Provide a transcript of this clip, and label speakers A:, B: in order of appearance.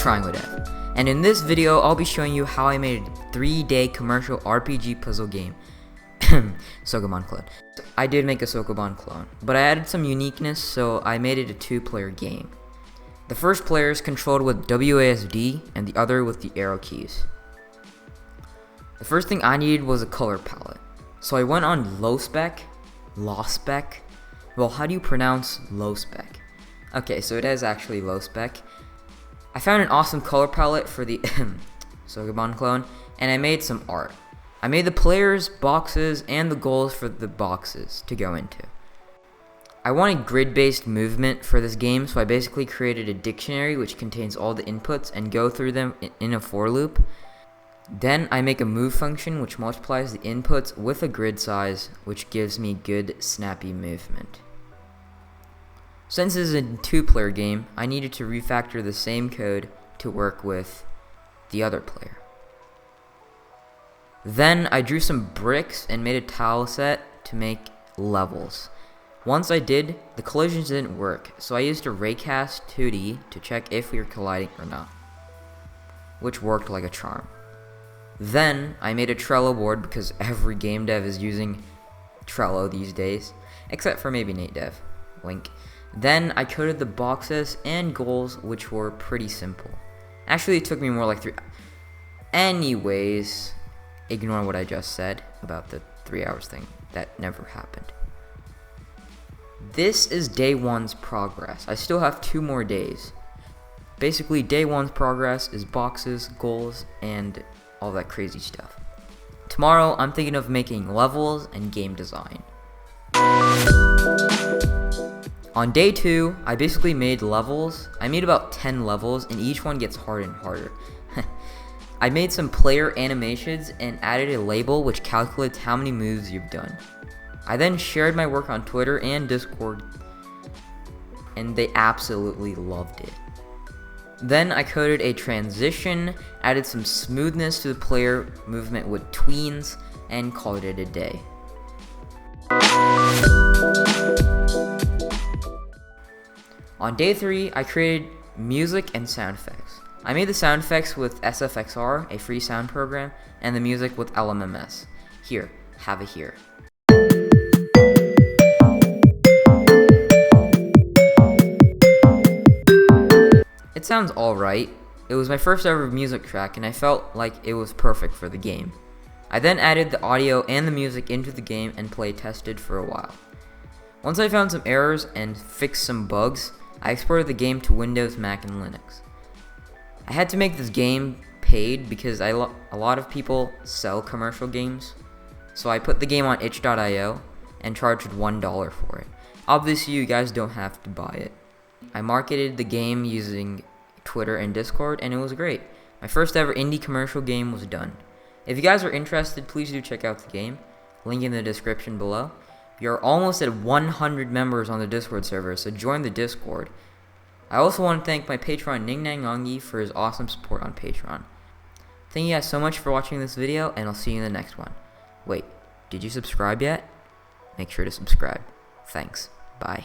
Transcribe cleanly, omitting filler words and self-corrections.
A: Triangle Dev, and in this video I'll be showing you how I made a 3-day commercial RPG puzzle game, Sokoban clone. I did make a Sokoban clone, but I added some uniqueness, so I made it a 2-player game. The first player is controlled with WASD and the other with the arrow keys. The first thing I needed was a color palette, so I went on low spec. Well, how do you pronounce low spec? Okay, so it is actually low spec. I found an awesome color palette for the Sokoban clone, and I made some art. I made the players, boxes, and the goals for the boxes to go into. I wanted grid-based movement for this game, so I basically created a dictionary which contains all the inputs and go through them in a for loop. Then I make a move function which multiplies the inputs with a grid size, which gives me good snappy movement. Since this is a 2-player game, I needed to refactor the same code to work with the other player. Then I drew some bricks and made a tile set to make levels. Once I did, the collisions didn't work, so I used a raycast 2D to check if we were colliding or not, which worked like a charm. Then I made a Trello board because every game dev is using Trello these days, except for maybe Nate Dev, wink. Then I coded the boxes and goals, which were pretty simple. Actually, it took me more like 3 hours. Anyways, ignore what I just said about the 3 hours thing. That never happened. This is day 1's progress. I still have 2 more days. Basically, day 1's progress is boxes, goals, and all that crazy stuff. Tomorrow, I'm thinking of making levels and game design. On day 2, I basically made levels. I made about 10 levels, and each one gets harder and harder. I made some player animations and added a label which calculates how many moves you've done. I then shared my work on Twitter and Discord, and they absolutely loved it. Then I coded a transition, added some smoothness to the player movement with tweens, and called it a day. On day 3, I created music and sound effects. I made the sound effects with SFXR, a free sound program, and the music with LMMS. Here, have it here. It sounds alright. It was my first ever music track, and I felt like it was perfect for the game. I then added the audio and the music into the game and play tested for a while. Once I found some errors and fixed some bugs, I exported the game to Windows, Mac, and Linux. I had to make this game paid because a lot of people sell commercial games, so I put the game on itch.io and charged $1 for it. Obviously, you guys don't have to buy it. I marketed the game using Twitter and Discord, and it was great. My first ever indie commercial game was done. If you guys are interested, please do check out the game. Link in the description below. We are almost at 100 members on the Discord server, so join the Discord. I also want to thank my patron Ning Nang Nongi for his awesome support on Patreon. Thank you guys so much for watching this video, and I'll see you in the next one. Wait, did you subscribe yet? Make sure to subscribe. Thanks. Bye.